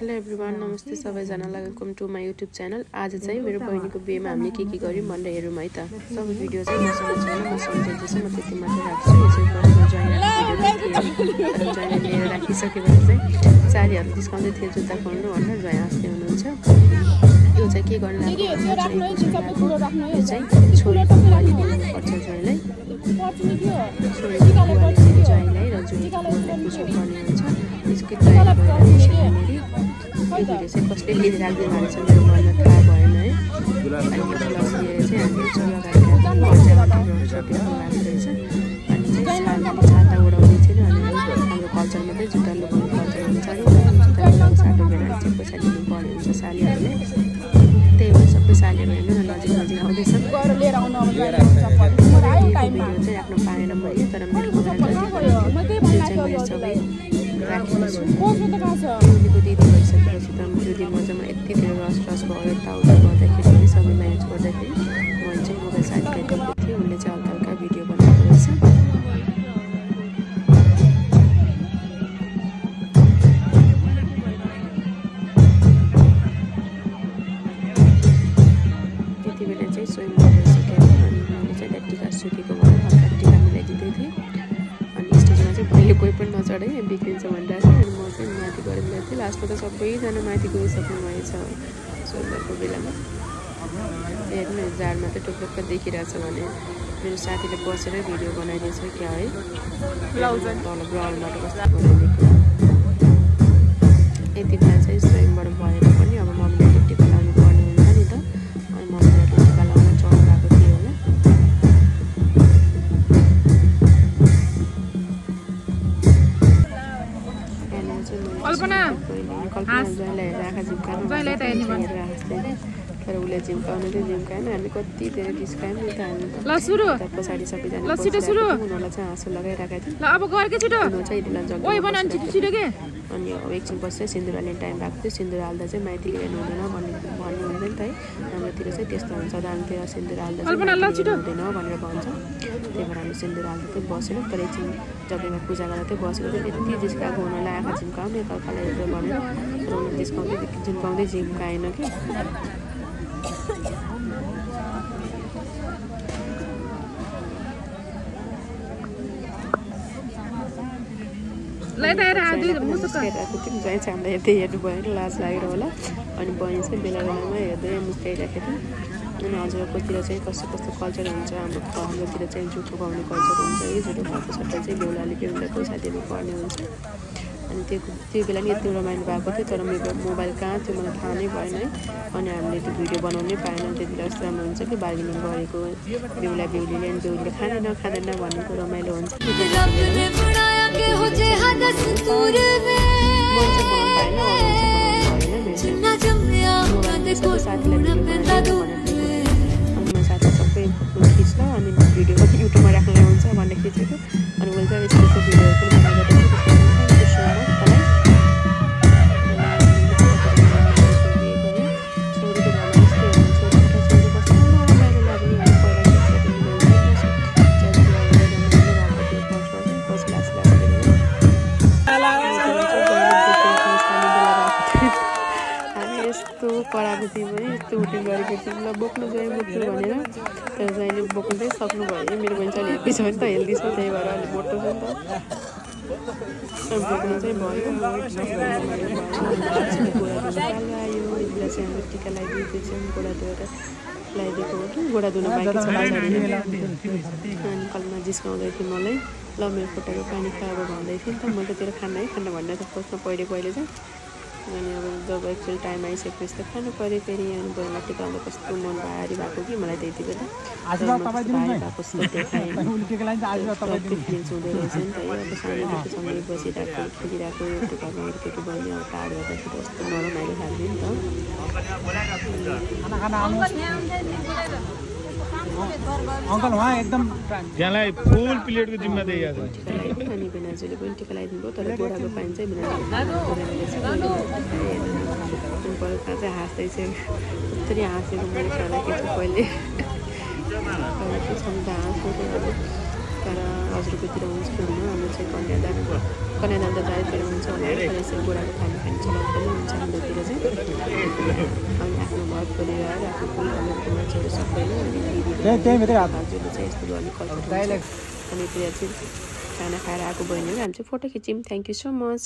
Hello everyone, नमस्ते सबैजनालाई। Welcome to my YouTube channel. आज चाहिँ मेरो बहिनीको बिहेमा हामीले के गर्यौँ भनेर हेरौँ है त। सबै भिडियो चाहिँ मसँग छैन, म सम्झिँदैछु, म त्यति मात्रै राख्छु। यसै गरेर जहिले लिएर राखिसकेपछि चाहिँ साडीहरू डिस्काउन्टै थियो जुत्ता खोल्नु भनेर जय हाँस्दै हुनुहुन्छ। यो चाहिँ के गर्न लाग्यो यो चाहिँ छोरीको बुहारी दिनुपर्छ जयलाई, छोरीको बुहारी जयलाई र जुलीको बुहारीलाई पुछौ पर्ने हुन्छ। यसको तयारी भिडियो चाहिँ कसले लिएर राख्दै भएको छ मेरो मनमा थाहा भएन है। अनि यो प्लस लिएर चाहिँ हामीले लगाएर सपिङ भएको रहेछ। अनि चाहिँ छाता उडाउने थिएन, अनि हाम्रो कल्चरमा चाहिँ जुत्ता लगाउने कल्चर हुन्छ नि, जुत्ता लगाउने साटो बेला चाहिँ पैसा दिनुपर्ने हुन्छ सालीहरूले। त्यही भएर सबै सालीहरू हेर्नु न नजिक नजिक आउँदैछ। भिडियो चाहिँ आफ्नो पाएन मैले, तर मेरो सबै राखेको छु। दिदीको दिदी भइसकेपछि त त्यो दिनमा चाहिँ म यति धेरै रस भयो यताउता गर्दाखेरि पनि सबै म्यानेज गर्दाखेरि मैले चाहिँ मोबाइल साइड काटिएको थिएँ। उसले चाहिँ हल्का हल्का भिडियो बनाएको रहेछ। त्यति बेला चाहिँ स्वयं भइसक्यो। अनि मैले चाहिँ टिका सुकेको भएर हल्का टिका मिलाइदिँदै थिएँ। अनि स्टेजमा चाहिँ पहिले कोही पनि नचढे बिग्रिन्छ भनिरहेको थियो। अनि म चाहिँ माथि गएर मिलाएको थिएँ। लास्टमा त सबैजना माथि गइसक्नु भएछ स्वयंवरको बेलामा। हेर्नु जाडमा त टुक्लुक्क देखिरहेछ भने मेरो साथीले बसेर भिडियो बनाइदिएछ क्या है, तल ग्राउन्डबाट कस्तो बनाइदिएको। यति बेला चाहिँ स्वयंवर भएर पनि अब मम्मीले टिका लाउनु पर्ने हुन्छ नि त। अनि मम्मीले टिका लाउन चढ गएको थियो होला। जयलाई आँखा झिम्कानु तर उसले झिम्काउनु चाहिँ झिम्काएन। हामी कति धेरै डिस्कायौँ नि त। हामी पछाडि सबैजना उनीहरूलाई चाहिँ हाँसो लगाइरहेको थियो। अनि अब एकछिनपछि चाहिँ सिन्दुर हाल्ने टाइम भएको थियो। सिन्दुर हाल्दा चाहिँ माइतीले हेर्नु हुँदैन भन्ने हुँदैन नि त है। हाम्रोतिर चाहिँ त्यस्तो हुन्छ, दानतिर सिन्दुर हाल्दा चाहिँ हुँदैन भनेर भन्छ। त्यही भएर हामी सिन्दुर हाल्दा चाहिँ बसेन। तर एकछिन जग्गामा पूजा गर्दा चाहिँ बसेको थियो। यति जिस्काएको उनीहरूलाई आँखा झिम्काउने एकअर्कालाई हेरेर भनेर, तर उनीहरूले झिम्काउँदै झिम्काएन कि। जय चाहिँ हामीलाई हेर्दै हेर्नु भएन, लाज लागेर होला। अनि बहिनी चाहिँ बेला बेलामा हेर्दै मुस्काइरहेको थियो। अनि हजुरहरूकोतिर चाहिँ कस्तो कस्तो कल्चर हुन्छ। हाम्रोतिर चाहिँ जुठो खुवाउने कल्चर हुन्छ है। जुठो खुवाएको सट्टा चाहिँ बेहुलाले बेहुला पैसा दिनुपर्ने हुन्छ। अनि त्यो बेला नि यति रमाइलो भएको थियो। तर मेरो मोबाइल कहाँ थियो मलाई थाहा नै भएन है। अनि हामीले त्यो भिडियो बनाउनै पाएन। त्यति बेला कस्तो राम्रो हुन्छ कि बार्गेनिङ गरेको बेहुला बेहुलीले, अनि बेहुलीले खाँदैन खाँदैन भन्नेको रमाइलो हुन्छ। साथीलाई सबै खिच्न अनि भिडियो कति युट्युबमा राख्न हुन्छ भनेर खिचेको। अनि मैले चाहिँ यस्तो यस्तो भिडियोहरू पनि बनाइरहेको छु। कराएको थिएँ पनि यस्तो उटिङ गरेको थिएँ। ल बोक्नु गयो बोक्नु भनेर, तर जहिले बोक्नु चाहिँ सक्नु भयो। मेरो बहिनी चाहिँ हेल्दी छ नि त, हेल्दी छ, त्यही भएर अलिक मोटो छ नि त। बोक्नु चाहिँ भयो। आयो यति बेला चाहिँ हाम्रो टिका लगाइदिएको छ। गोडा धोएर लगाइदिएको हो कि गोडा धुन बाँकी छ। अनि कलमा जिस्काउँदै थियो मलाई, ल मेरो खुट्टाको पानी खाएर भन्दै थिएँ नि त। म त तेरो खाना है खाना भन्दा त खोज्न पहिले चाहिँ। अनि अब जब एक्चुअल टाइम आइसकेपछि त खानु पऱ्यो फेरि। अनि बहिनीलाई टिकाउँदा कस्तो मन भारी भएको कि मलाई त्यति बेला भारी भएको जस्तो देखाएँ। फिलिङ्स हुँदो रहेछ नि त है। अब सानोदेखि सँगै बसिरहेको खेलिरहेको टिकामा हुर्केको बहिनी अब टाढो हेर्दाखेरि कस्तो नरमाइलो खाल्थ्यो नि त। अंकल वहाँ एकदम यहाँलाई फुल प्लेटको जिम्मा दिएको छ। अनि बिनाजुले पनि टिका लगाइदिनु भयो। तर गोडाको पानी चाहिँ बिनाजुले चाहिँ हाँस्दैछ। कति हाँसेको मैले छँदाखेरि पहिले तर हजुरकोतिर हुन्छ कि हुनु। हाम्रो चाहिँ कन्यादान त दाइतिर हुन्छ होला। तर यसरी गोडाको पानी खाने चलन पनि हुन्छ हाम्रो अनि आफ्नो घर परिवार आफ्नो कुलहरूको मान्छेहरू सबैले दाजुले चाहिँ यस्तो गर्ने कल्चर अनि प्रिया चाहिँ खाना खाएर आएको बहिनीहरू हामी चाहिँ फोटो खिच्यौँ थ्याङ्क यू सो मच